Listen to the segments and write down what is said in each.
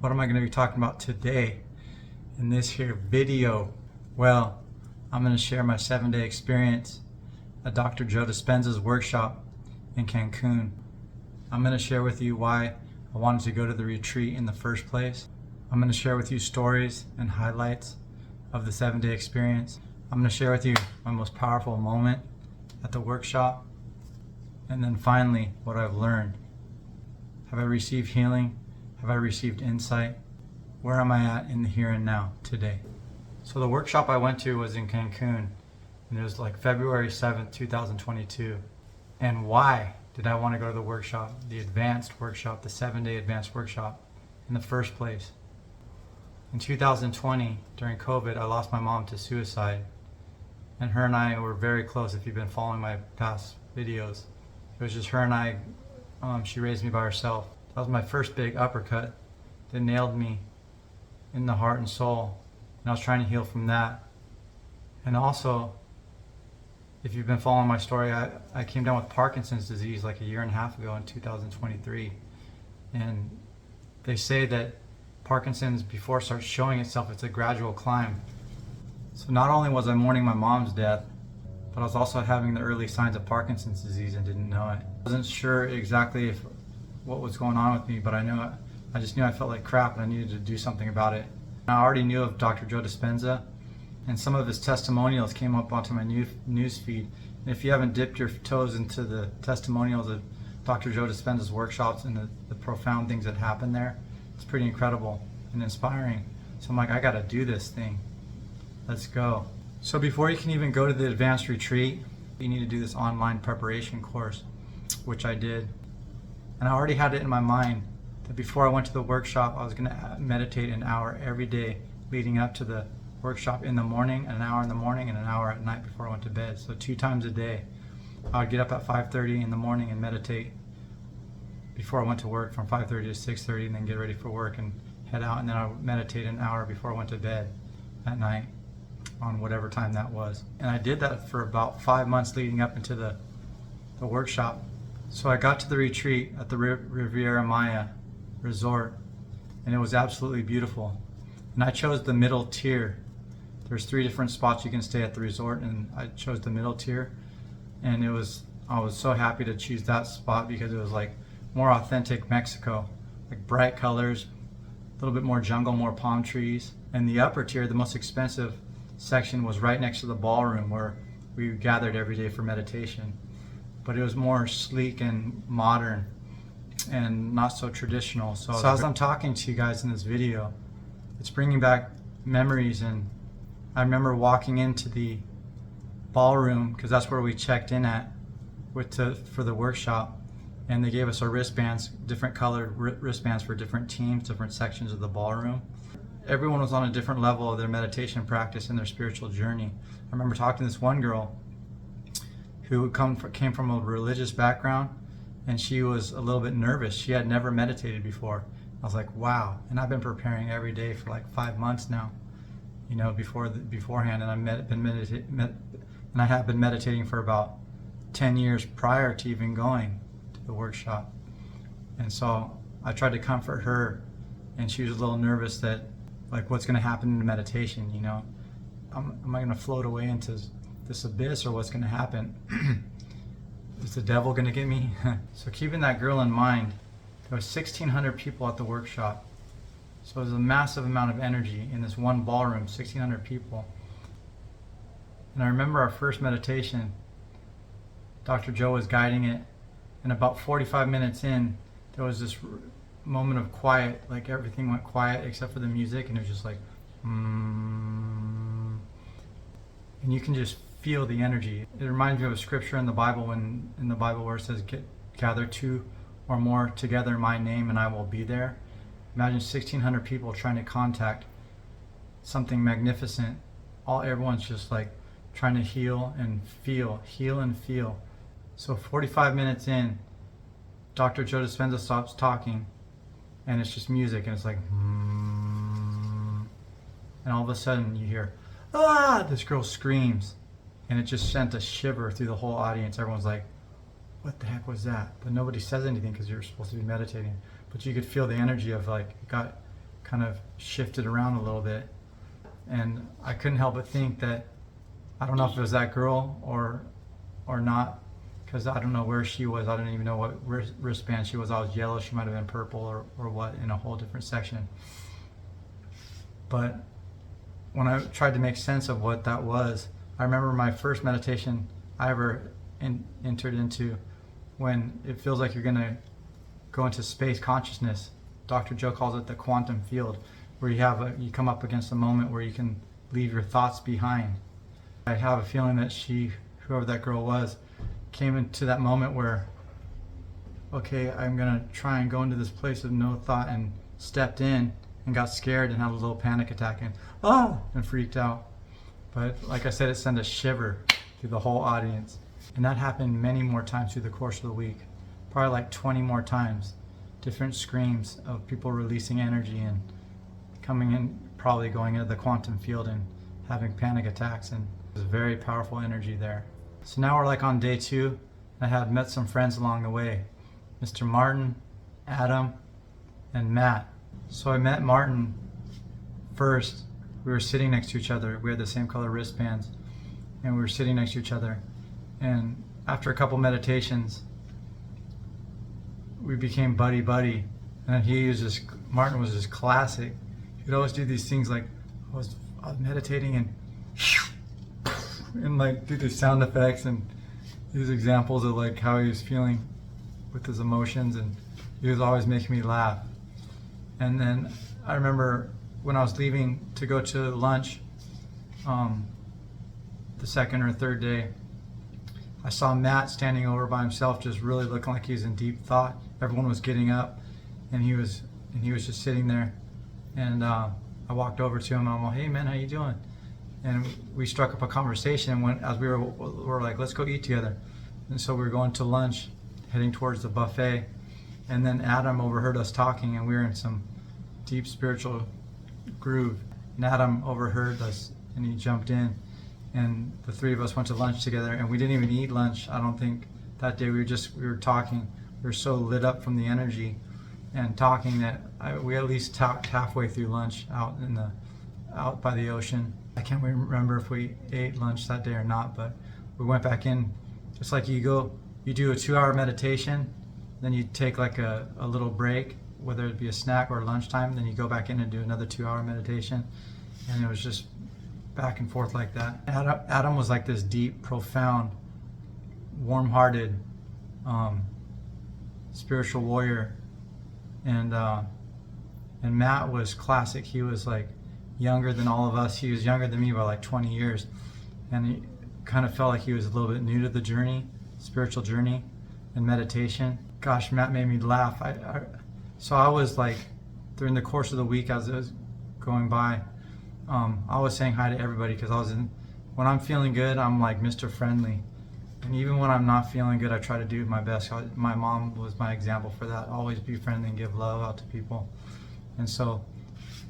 What am I going to be talking about today in this here video? Well, I'm going to share my 7-day experience at Dr. Joe Dispenza's workshop in Cancun. I'm going to share with you why I wanted to go to the retreat in the first place. I'm going to share with you stories and highlights of the 7-day experience. I'm going to share with you my most powerful moment at the workshop. And then finally, what I've learned. Have I received healing? Have I received insight? Where am I at in the here and now today? So the workshop I went to was in Cancun, and it was like February 7th, 2022. And why did I want to go to the workshop, the advanced workshop, the 7-day advanced workshop in the first place? In 2020, during COVID, I lost my mom to suicide. And her and I were very close. If you've been following my past videos, it was just her and I. She raised me by herself. That was my first big uppercut that nailed me in the heart and soul. And I was trying to heal from that. And also, if you've been following my story, I came down with Parkinson's disease like a year and a half ago in 2023. And they say that Parkinson's, before it starts showing itself, it's a gradual climb. So not only was I mourning my mom's death, but I was also having the early signs of Parkinson's disease and didn't know it. I wasn't sure exactly what was going on with me, but I just knew I felt like crap and I needed to do something about it. I already knew of Dr. Joe Dispenza, and some of his testimonials came up onto my news feed. And if you haven't dipped your toes into the testimonials of Dr. Joe Dispenza's workshops and the profound things that happen there, it's pretty incredible and inspiring. So I'm like, I gotta do this thing. Let's go. So before you can even go to the advanced retreat, you need to do this online preparation course, which I did. And I already had it in my mind that before I went to the workshop, I was going to meditate an hour every day leading up to the workshop in the morning, an hour in the morning and an hour at night before I went to bed. So 2 times a day. I would get up at 5:30 in the morning and meditate before I went to work from 5:30 to 6:30, and then get ready for work and head out. And then I would meditate an hour before I went to bed at night on whatever time that was. And I did that for about 5 months leading up into the workshop. So I got to the retreat at the Riviera Maya resort, and it was absolutely beautiful. And I chose the middle tier. There's 3 different spots you can stay at the resort, and I chose the middle tier. And I was so happy to choose that spot because it was like more authentic Mexico, like bright colors, a little bit more jungle, more palm trees. And the upper tier, the most expensive section, was right next to the ballroom where we gathered every day for meditation. But it was more sleek and modern and not so traditional. So as I'm talking to you guys in this video, it's bringing back memories. And I remember walking into the ballroom, because that's where we checked in at for the workshop, and they gave us our wristbands, different colored wristbands for different teams, different sections of the ballroom. Everyone was on a different level of their meditation practice and their spiritual journey. I remember talking to this one girl who came from a religious background, and she was a little bit nervous. She had never meditated before. I was like, wow. And I've been preparing every day for like 5 months now, beforehand. And I have been meditating for about 10 years prior to even going to the workshop. And so I tried to comfort her, and she was a little nervous that, like, what's going to happen in the meditation, am I going to float away into this abyss, or what's going to happen? Is the devil going to get me? So keeping that girl in mind, there was 1,600 people at the workshop. So it was a massive amount of energy in this one ballroom, 1,600 people. And I remember our first meditation, Dr. Joe was guiding it, and about 45 minutes in, there was this moment of quiet, like everything went quiet except for the music, and it was just like, and you can just feel the energy. It reminds me of a scripture in the Bible, where it says, gather 2 or more together in my name and I will be there. Imagine 1,600 people trying to contact something magnificent. Everyone's just like trying to heal and feel. So 45 minutes in, Dr. Joe Dispenza stops talking, and it's just music, and it's like, and all of a sudden you hear, this girl screams, and it just sent a shiver through the whole audience. Everyone's like, what the heck was that? But nobody says anything because you're supposed to be meditating. But you could feel the energy of, like, kind of shifted around a little bit. And I couldn't help but think that, I don't know if it was that girl or not, because I don't know where she was. I didn't even know what wristband she was. I was yellow, she might have been purple or what, in a whole different section. But when I tried to make sense of what that was, I remember my first meditation I ever entered into, when it feels like you're gonna go into space consciousness. Dr. Joe calls it the quantum field, where you come up against a moment where you can leave your thoughts behind. I have a feeling that whoever that girl was, came into that moment where, okay, I'm gonna try and go into this place of no thought, and stepped in and got scared and had a little panic attack and freaked out. But like I said, it sent a shiver through the whole audience. And that happened many more times through the course of the week, probably like 20 more times. Different screams of people releasing energy and coming in, probably going into the quantum field and having panic attacks, and there's very powerful energy there. So now we're like on day 2. I had met some friends along the way, Mr. Martin, Adam, and Matt. So I met Martin first. We were sitting next to each other. We had the same color wristbands, and we were sitting next to each other. And after a couple meditations, we became buddy. And Martin was just classic. He'd always do these things like, I was meditating and like do these sound effects and these examples of like how he was feeling with his emotions, and he was always making me laugh. And then I remember when I was leaving to go to lunch, the second or third day, I saw Matt standing over by himself, just really looking like he was in deep thought. Everyone was getting up, and he was just sitting there. And I walked over to him. I'm like, "Hey man, how you doing?" And we struck up a conversation. As we were like, "Let's go eat together." And so we were going to lunch, heading towards the buffet. And then Adam overheard us talking, and we were in some deep spiritual groove. And Adam overheard us, and he jumped in. And the three of us went to lunch together, and we didn't even eat lunch, I don't think, that day. We were talking. We were so lit up from the energy and talking that we at least talked halfway through lunch out by the ocean. I can't remember if we ate lunch that day or not, but we went back in. Just like you do a 2-hour meditation, then you take like a little break, whether it be a snack or lunchtime, then you go back in and do another 2-hour meditation. And it was just back and forth like that. Adam was like this deep, profound, warm-hearted, spiritual warrior. And Matt was classic. He was like younger than all of us. He was younger than me by like 20 years. And he kind of felt like he was a little bit new to the journey, spiritual journey and meditation. Gosh, Matt made me laugh. So I was like, during the course of the week as it was going by, I was saying hi to everybody, because when I'm feeling good, I'm like Mr. Friendly. And even when I'm not feeling good, I try to do my best. My mom was my example for that. Always be friendly and give love out to people. And so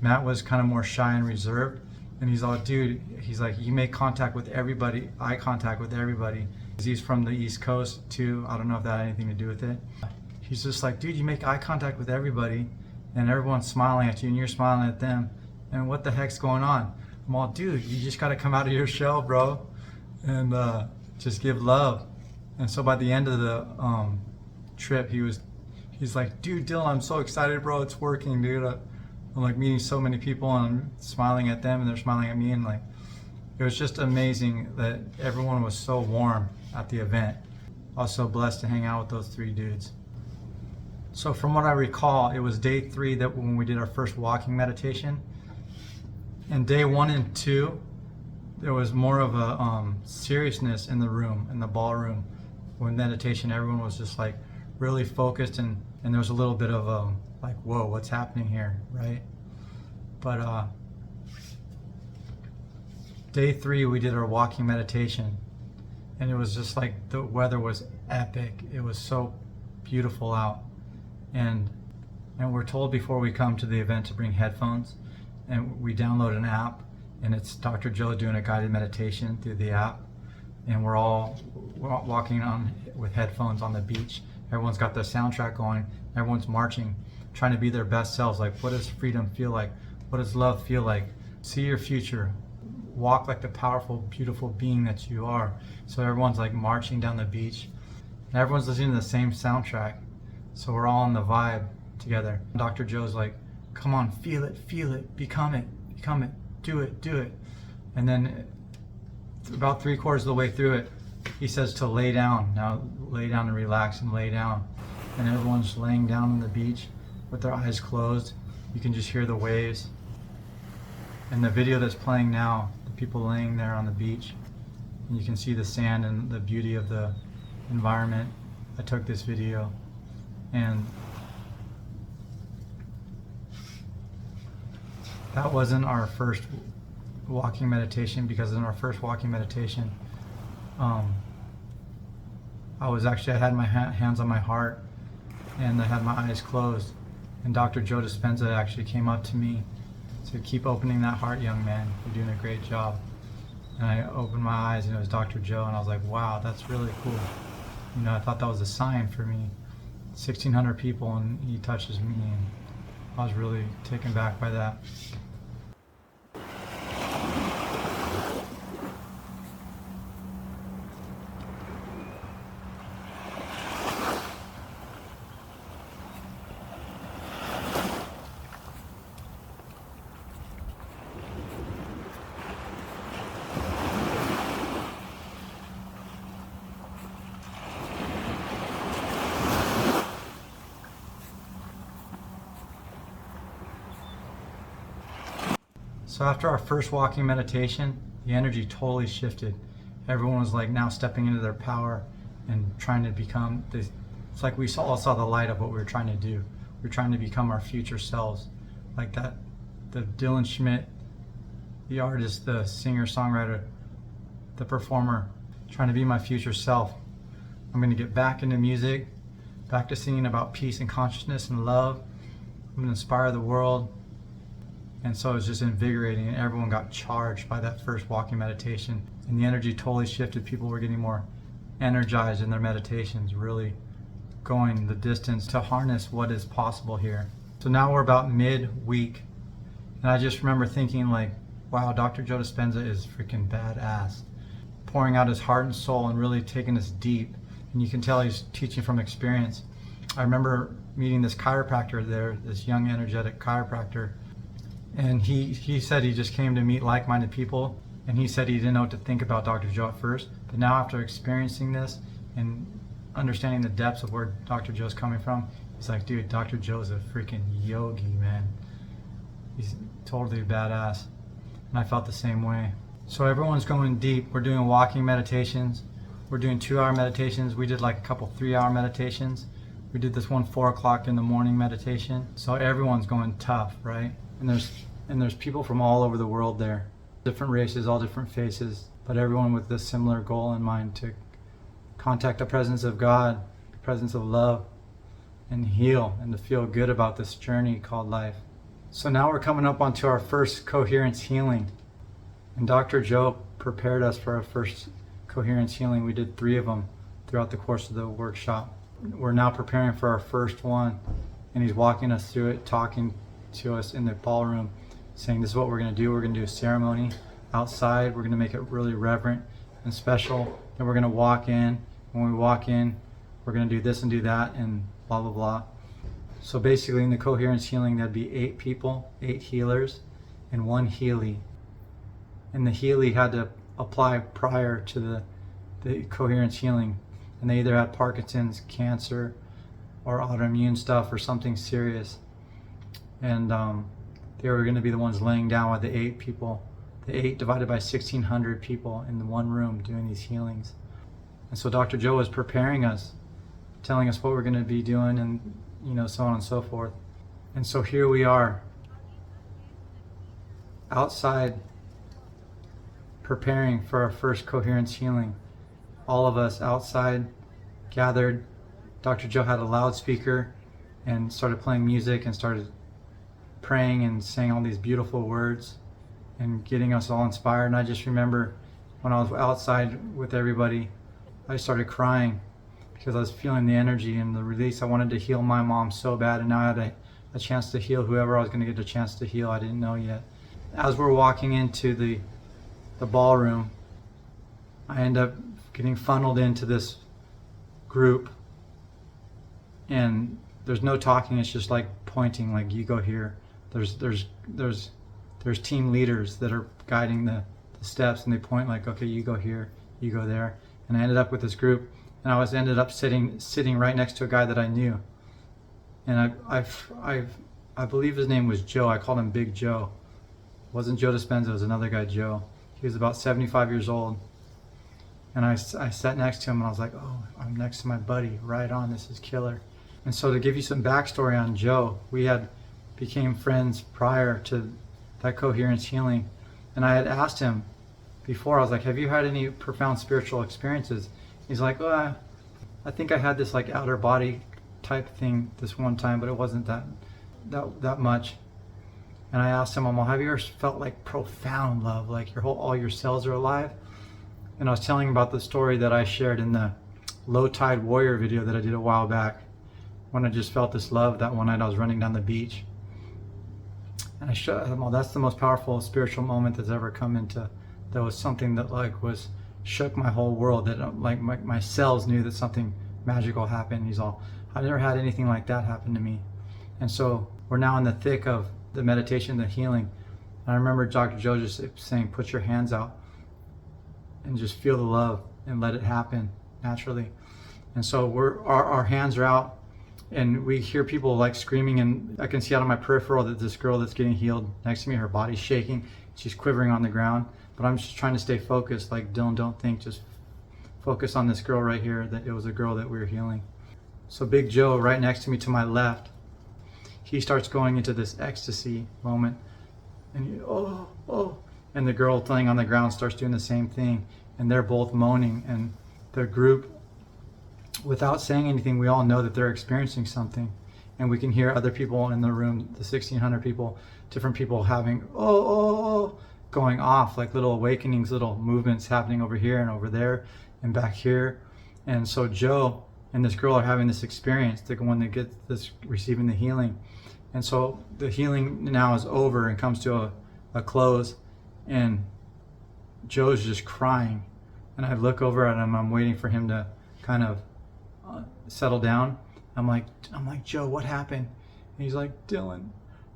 Matt was kind of more shy and reserved. And he's all, dude, he's like, you make contact with everybody, eye contact with everybody. He's from the East Coast too. I don't know if that had anything to do with it. He's just like, dude, you make eye contact with everybody, and everyone's smiling at you, and you're smiling at them. And what the heck's going on? I'm all, dude, you just got to come out of your shell, bro, and just give love. And so by the end of the trip, he's like, dude, Dylan, I'm so excited, bro. It's working, dude. I'm like meeting so many people, and I'm smiling at them, and they're smiling at me, and like, it was just amazing that everyone was so warm at the event. I was so blessed to hang out with those 3 dudes. So from what I recall, it was day 3 that when we did our first walking meditation. And day 1 and 2, there was more of a seriousness in the room, in the ballroom. When meditation, everyone was just like really focused, and there was a little bit of like, whoa, what's happening here, right? But day 3, we did our walking meditation, and it was just like the weather was epic. It was so beautiful out. And we're told before we come to the event to bring headphones, and we download an app, and it's Dr. Joe doing a guided meditation through the app, and we're all walking on with headphones on the beach. Everyone's got the soundtrack going, everyone's marching, trying to be their best selves. Like, what does freedom feel like? What does love feel like? See your future. Walk like the powerful, beautiful being that you are. So everyone's like marching down the beach, and everyone's listening to the same soundtrack. So we're all in the vibe together. Dr. Joe's like, come on, feel it, become it, do it. And then about 3/4 of the way through it, he says to lay down. Now lay down and relax and lay down. And everyone's laying down on the beach with their eyes closed. You can just hear the waves. And the video that's playing now, the people laying there on the beach, and you can see the sand and the beauty of the environment. I took this video, and that wasn't our first walking meditation, because in our first walking meditation, I had my hands on my heart, and I had my eyes closed, and Dr. Joe Dispenza actually came up to me, said, keep opening that heart, young man, you're doing a great job. And I opened my eyes, and it was Dr. Joe, and I was like, wow, that's really cool. You know, I thought that was a sign for me. 1,600 people, and he touches me, and I was really taken back by that. So after our first walking meditation, the energy totally shifted. Everyone was like now stepping into their power and trying to become this. It's like we all saw the light of what we were trying to do. We were trying to become our future selves. Like that, the Dylan Schmidt, the artist, the singer, songwriter, the performer, trying to be my future self. I'm going to get back into music, back to singing about peace and consciousness and love. I'm going to inspire the world. And so it was just invigorating, and everyone got charged by that first walking meditation. And the energy totally shifted. People were getting more energized in their meditations, really going the distance to harness what is possible here. So now we're about mid-week. And I just remember thinking like, wow, Dr. Joe Dispenza is freaking badass. Pouring out his heart and soul and really taking us deep. And you can tell he's teaching from experience. I remember meeting this chiropractor there, this young energetic chiropractor. And he said he just came to meet like-minded people, and he said he didn't know what to think about Dr. Joe at first, but now after experiencing this and understanding the depths of where Dr. Joe's coming from, he's like, dude, Dr. Joe's a freaking yogi, man. He's totally badass. And I felt the same way. So everyone's going deep. We're doing walking meditations. We're doing 2-hour meditations. We did like a couple 3-hour meditations. We did this one 4 o'clock in the morning meditation. So everyone's going tough, right? And there's people from all over the world there, different races, all different faces, but everyone with this similar goal in mind, to contact the presence of God, the presence of love, and heal, and to feel good about this journey called life. So now we're coming up onto our first coherence healing, and Dr. Joe prepared us for our first coherence healing. We did 3 of them throughout the course of the workshop. We're now preparing for our first one, and he's walking us through it, talking to us in the ballroom, saying this is what we're going to do. We're going to do a ceremony outside. We're going to make it really reverent and special. Then we're going to walk in. When we walk in, we're going to do this and do that and blah, blah, blah. So basically in the coherence healing, there'd be 8 people, 8 healers, and 1 Healy. And the Healy had to apply prior to the coherence healing. And they either had Parkinson's, cancer, or autoimmune stuff, or something serious. And they were going to be the ones laying down with the 8 people, the 8 divided by 1,600 people in the one room doing these healings. And so Dr. Joe was preparing us, telling us what we're going to be doing, and so on and so forth. And so here we are, outside, preparing for our first coherence healing. All of us outside, gathered. Dr. Joe had a loudspeaker and started playing music and started praying and saying all these beautiful words and getting us all inspired. And I just remember when I was outside with everybody, I started crying because I was feeling the energy and the release. I wanted to heal my mom so bad, and now I a chance to heal whoever I was going to get a chance to heal. I didn't know yet. As we're walking into the ballroom, I end up getting funneled into this group, and there's no talking. It's just like pointing, like you go here. There's team leaders that are guiding the steps, and they point like, okay, you go here, you go there. And I ended up with this group, and I ended up sitting right next to a guy that I knew, and I believe his name was Joe. I called him Big Joe. It wasn't Joe Dispenza, it was another guy, Joe. He was about 75 years old. And I sat next to him, and I was like, oh, I'm next to my buddy. Right on, this is killer. And so to give you some backstory on Joe, we became friends prior to that coherence healing. And I had asked him before, I was like, have you had any profound spiritual experiences? He's like, well, I think I had this like outer body type thing this one time, but it wasn't that much. And I asked him, well, have you ever felt like profound love, like all your cells are alive? And I was telling him about the story that I shared in the Low Tide Warrior video that I did a while back, when I just felt this love that one night I was running down the beach. And I showed him, well, that's the most powerful spiritual moment that's ever come into, that was something that like shook my whole world, that like my cells knew that something magical happened. He's all, I've never had anything like that happen to me. And so we're now in the thick of the meditation, the healing. And I remember Dr. Joe just saying, put your hands out and just feel the love and let it happen naturally. And so our hands are out, and we hear people like screaming, and I can see out of my peripheral that this girl that's getting healed next to me, her body's shaking, she's quivering on the ground, but I'm just trying to stay focused, like, Dylan, don't think, just focus on this girl right here, that it was a girl that we were healing. So Big Joe right next to me to my left, he starts going into this ecstasy moment, and and the girl laying on the ground starts doing the same thing, and they're both moaning, and the group, without saying anything, we all know that they're experiencing something, and we can hear other people in the room, the 1,600 people, different people having going off, like little awakenings, little movements happening over here and over there and back here. And so Joe and this girl are having this experience, the one that gets this, receiving the healing. And so the healing now is over and comes to a close, and Joe's just crying, and I look over at him. I'm waiting for him to kind of settle down. I'm like, Joe, what happened? And he's like, Dylan,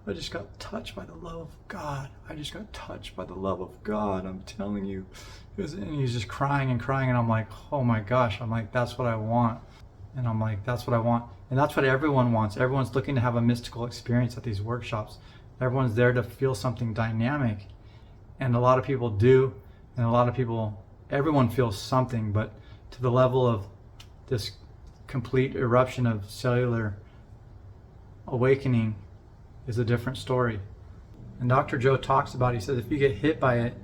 I just got touched by the love of God. I just got touched by the love of God. I'm telling you. And he's just crying and crying, and I'm like, oh my gosh. I'm like, that's what I want. And I'm like, that's what I want. And that's what everyone wants. Everyone's looking to have a mystical experience at these workshops. Everyone's there to feel something dynamic. And a lot of people do. And a lot of people, everyone feels something, but to the level of this complete eruption of cellular awakening is a different story. And Dr. Joe talks about, he says, if you get hit by it,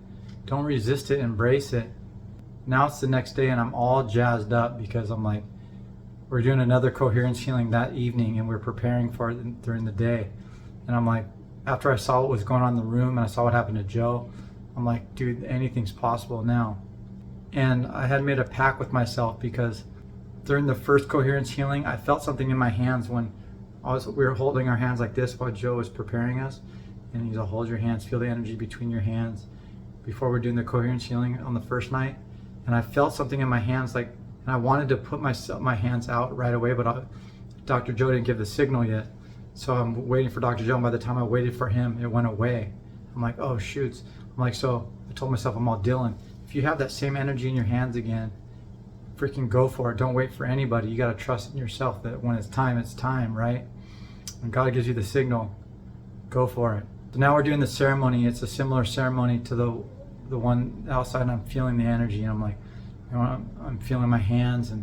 don't resist it, embrace it. Now it's the next day, and I'm all jazzed up because I'm like, we're doing another coherence healing that evening, and we're preparing for it during the day. And I'm like, after I saw what was going on in the room and I saw what happened to Joe, I'm like, dude, anything's possible now. And I had made a pact with myself, because during the first coherence healing, I felt something in my hands when we were holding our hands like this while Joe was preparing us. And he's like, hold your hands, feel the energy between your hands, before we're doing the coherence healing on the first night. And I felt something in my hands, like, and I wanted to put my hands out right away, but Dr. Joe didn't give the signal yet. So I'm waiting for Dr. Joe, and by the time I waited for him, it went away. I'm like, oh shoots. I'm like, so I told myself, I'm all, Dylan, if you have that same energy in your hands again, freaking go for it. Don't wait for anybody. You got to trust in yourself that when it's time, right? When God gives you the signal, go for it. So now we're doing the ceremony. It's a similar ceremony to the one outside, and I'm feeling the energy, and I'm like, you know, I'm feeling my hands, and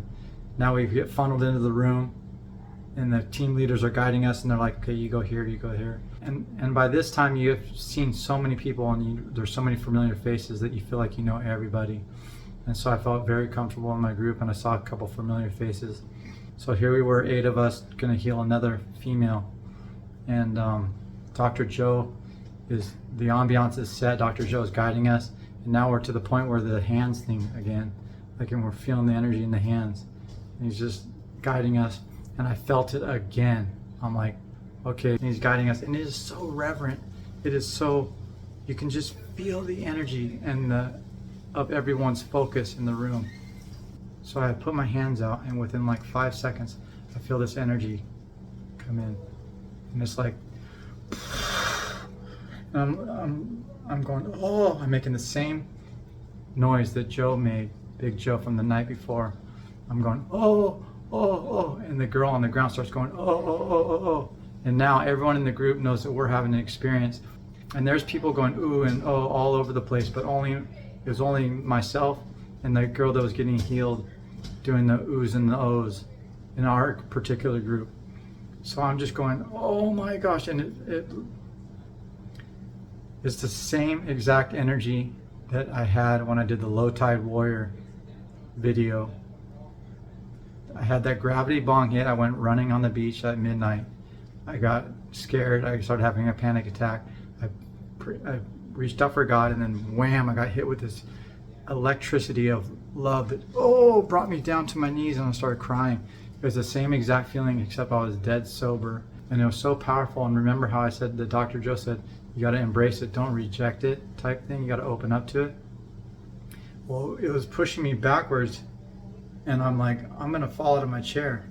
now we get funneled into the room, and the team leaders are guiding us, and they're like, okay, you go here, you go here. And by this time, you've seen so many people, and there's so many familiar faces that you feel like you know everybody. And so I felt very comfortable in my group, and I saw a couple familiar faces. So here we were, 8 of us, going to heal another female. And Dr. Joe the ambiance is set, Dr. Joe is guiding us, and now we're to the point where the hands thing again, like, and we're feeling the energy in the hands. And he's just guiding us, and I felt it again. I'm like, Okay, and he's guiding us, and it is so reverent. It is so, you can just feel the energy and of everyone's focus in the room. So I put my hands out, and within like 5 seconds, I feel this energy come in, and it's like, and I'm going, oh, I'm making the same noise that Joe made, Big Joe, from the night before. I'm going, oh, oh, oh, and the girl on the ground starts going, oh, oh, oh, oh, oh. And now everyone in the group knows that we're having an experience. And there's people going ooh and oh all over the place, but it was only myself and the girl that was getting healed doing the oohs and the ohs in our particular group. So I'm just going, oh my gosh, and it's the same exact energy that I had when I did the Low Tide Warrior video. I had that gravity bong hit. I went running on the beach at midnight. I got scared. I started having a panic attack. I reached out for God, and then wham, I got hit with this electricity of love that brought me down to my knees, and I started crying. It was the same exact feeling, except I was dead sober, and it was so powerful. And remember how I said, that Dr. Joe said, you got to embrace it, don't reject it type thing. You got to open up to it. Well, it was pushing me backwards, and I'm like, I'm gonna fall out of my chair.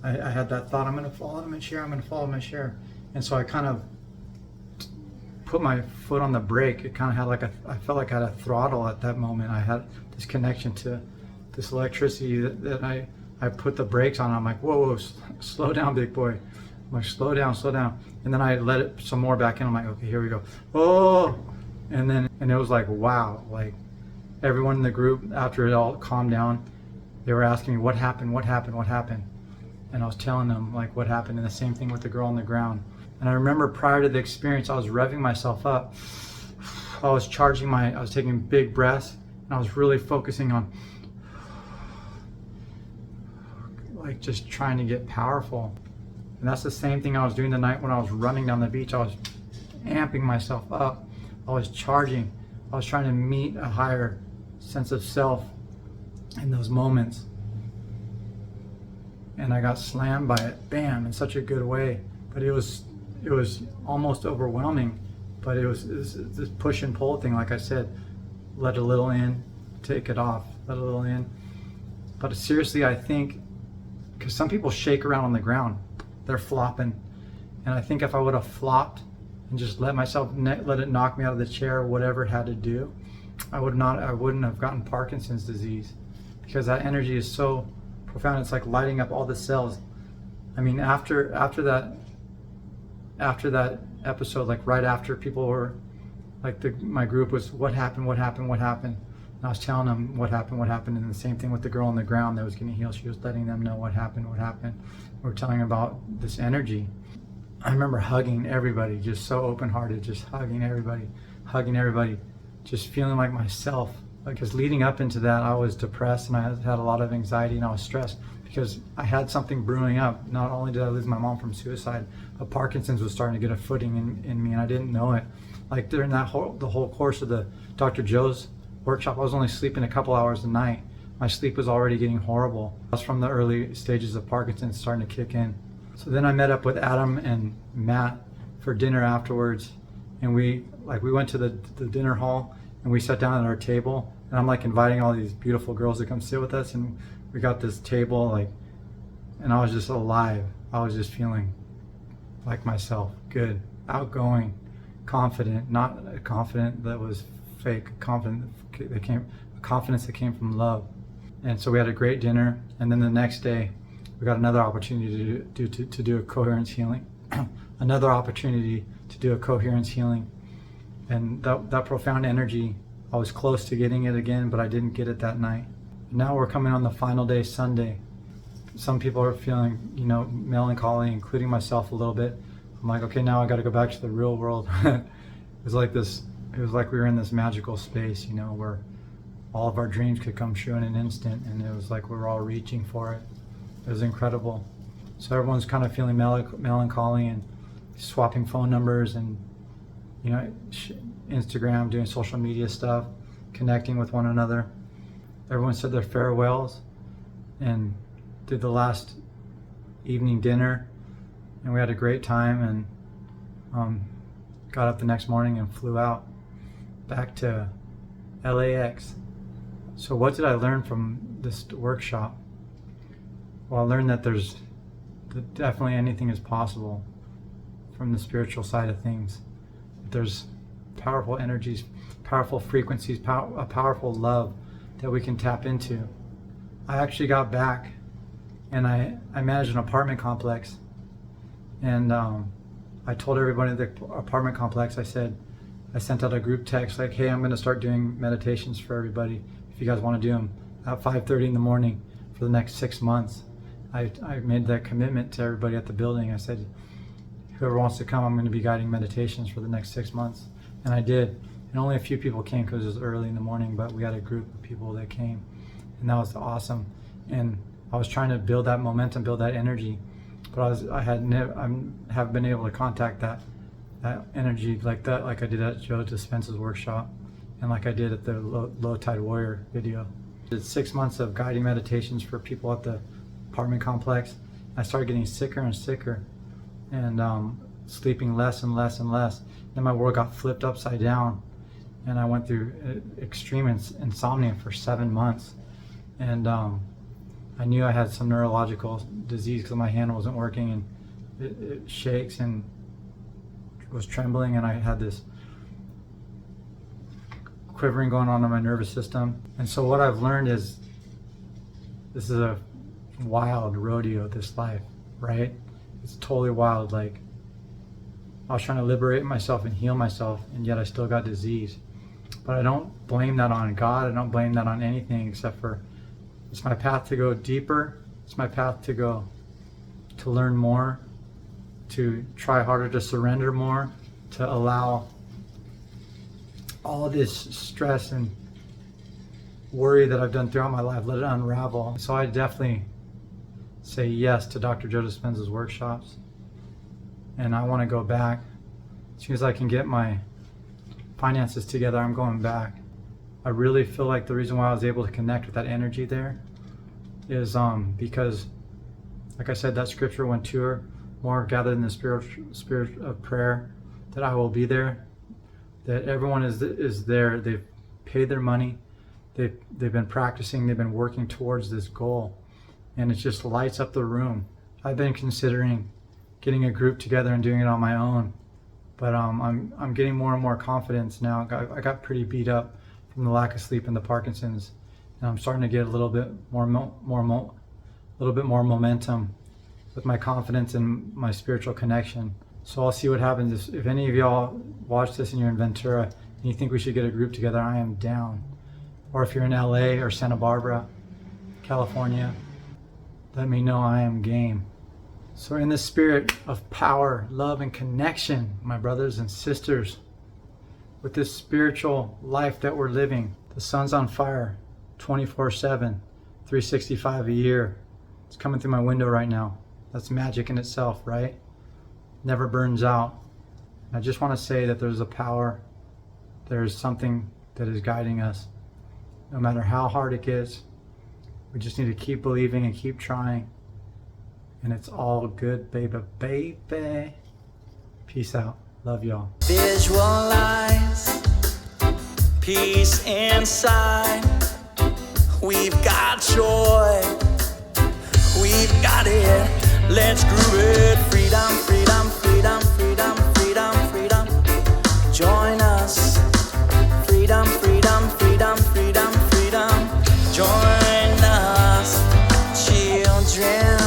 I had that thought, I'm gonna fall out of my chair, I'm gonna fall out of my chair. And so I kind of put my foot on the brake. It kind of had like I felt like I had a throttle at that moment. I had this connection to this electricity that I put the brakes on. I'm like, whoa, slow down, big boy. I'm like, slow down. And then I let it some more back in. I'm like, okay, here we go. Oh, and it was like, wow, like everyone in the group, after it all calmed down, they were asking me, what happened? And I was telling them like what happened, and the same thing with the girl on the ground. And I remember prior to the experience, I was revving myself up. I was taking big breaths, and I was really focusing on like just trying to get powerful. And that's the same thing I was doing the night when I was running down the beach. I was amping myself up. I was charging. I was trying to meet a higher sense of self in those moments. And I got slammed by it, bam, in such a good way. But it was almost overwhelming. But it was this push and pull thing, like I said. Let a little in, take it off, let a little in. But seriously, I think, because some people shake around on the ground, they're flopping. And I think if I would have flopped and just let it knock me out of the chair, whatever it had to do, I wouldn't have gotten Parkinson's disease, because that energy is so profound. It's like lighting up all the cells. I mean, after that episode, like right after, people were like, my group was, what happened? And I was telling them what happened, and the same thing with the girl on the ground that was getting healed. She was letting them know what happened. We were telling them about this energy. I remember hugging everybody, just so open-hearted, just hugging everybody, just feeling like myself. Because leading up into that, I was depressed, and I had a lot of anxiety, and I was stressed because I had something brewing up. Not only did I lose my mom from suicide, but Parkinson's was starting to get a footing in me, and I didn't know it. Like during the whole course of the Dr. Joe's workshop, I was only sleeping a couple hours a night. My sleep was already getting horrible. That was from the early stages of Parkinson's starting to kick in. So then I met up with Adam and Matt for dinner afterwards, and we went to the dinner hall, and we sat down at our table, and I'm like inviting all these beautiful girls to come sit with us, and we got this table, and I was just alive. I was just feeling like myself, good, outgoing, confident, not a confident that was fake, confidence that came from love. And so we had a great dinner, and then the next day we got another opportunity to do a coherence healing. Another opportunity to do a coherence healing. And that profound energy, I was close to getting it again, but I didn't get it that night. Now we're coming on the final day, Sunday. Some people are feeling, melancholy, including myself a little bit. I'm like, okay, now I got to go back to the real world. It was like we were in this magical space, where all of our dreams could come true in an instant, and it was like we were all reaching for it. It was incredible. So everyone's kind of feeling melancholy and swapping phone numbers and, Instagram, doing social media stuff, connecting with one another. Everyone said their farewells and did the last evening dinner, and we had a great time, and got up the next morning and flew out back to LAX. So what did I learn from this workshop? Well, I learned that definitely anything is possible from the spiritual side of things. There's powerful energies, powerful frequencies, a powerful love that we can tap into. I actually got back, and I managed an apartment complex, and I told everybody in the apartment complex, I sent out a group text like, hey, I'm going to start doing meditations for everybody if you guys want to do them at 5:30 in the morning for the next 6 months. I made that commitment to everybody at the building. I said, whoever wants to come, I'm going to be guiding meditations for the next 6 months. And I did. And only a few people came because it was early in the morning, but we had a group of people that came, and that was awesome. And I was trying to build that momentum, build that energy, but I haven't been able to contact that energy like that, like I did at Joe Dispenza's workshop, and like I did at the Low Tide Warrior video. Did 6 months of guiding meditations for people at the apartment complex. I started getting sicker and sicker, and sleeping less and less and less. Then my world got flipped upside down, and I went through extreme insomnia for 7 months. And I knew I had some neurological disease because my hand wasn't working, and it shakes and was trembling, and I had this quivering going on in my nervous system. And so what I've learned is this is a wild rodeo, this life, right? It's totally wild. Like, I was trying to liberate myself and heal myself, and yet I still got disease. But I don't blame that on God. I don't blame that on anything except for it's my path to go deeper. It's my path to learn more, to try harder, to surrender more, to allow all this stress and worry that I've done throughout my life, let it unravel. So I definitely say yes to Dr. Joe Dispenza's workshops. And I want to go back. As soon as I can get my finances together, I'm going back. I really feel like the reason why I was able to connect with that energy there is because, like I said, that scripture, when two or more gathered in the spirit of prayer, that I will be there, that everyone is there. They've paid their money, they've been practicing, they've been working towards this goal, and it just lights up the room. I've been considering getting a group together and doing it on my own, but I'm getting more and more confidence now. I got pretty beat up from the lack of sleep and the Parkinson's, and I'm starting to get a little bit more momentum with my confidence and my spiritual connection. So I'll see what happens. If any of y'all watch this and you're in Ventura and you think we should get a group together, I am down. Or if you're in LA or Santa Barbara, California, let me know. I am game. So in the spirit of power, love, and connection, my brothers and sisters, with this spiritual life that we're living, the sun's on fire 24/7, 365 a year. It's coming through my window right now. That's magic in itself, right? Never burns out. I just want to say that there's a power, there's something that is guiding us. No matter how hard it gets, we just need to keep believing and keep trying. And it's all good, baby, baby. Peace out. Love y'all. Visualize peace inside. We've got joy. We've got it. Let's groove it. Freedom, freedom, freedom, freedom, freedom, freedom. Join us. Freedom, freedom, freedom, freedom, freedom. Join us, children.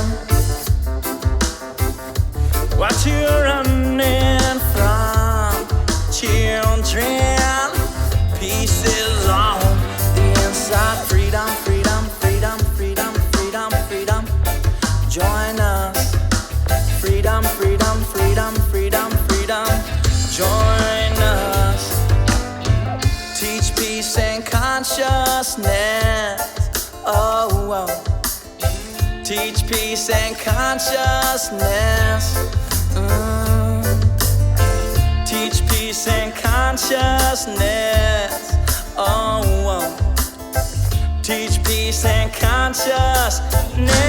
What you running from, children? Peace is on the inside. Freedom, freedom, freedom, freedom, freedom, freedom. Join us. Freedom, freedom, freedom, freedom, freedom. Join us. Teach peace and consciousness. Oh, oh. Teach peace and consciousness. Teach peace and consciousness. Oh, oh. Teach peace and consciousness.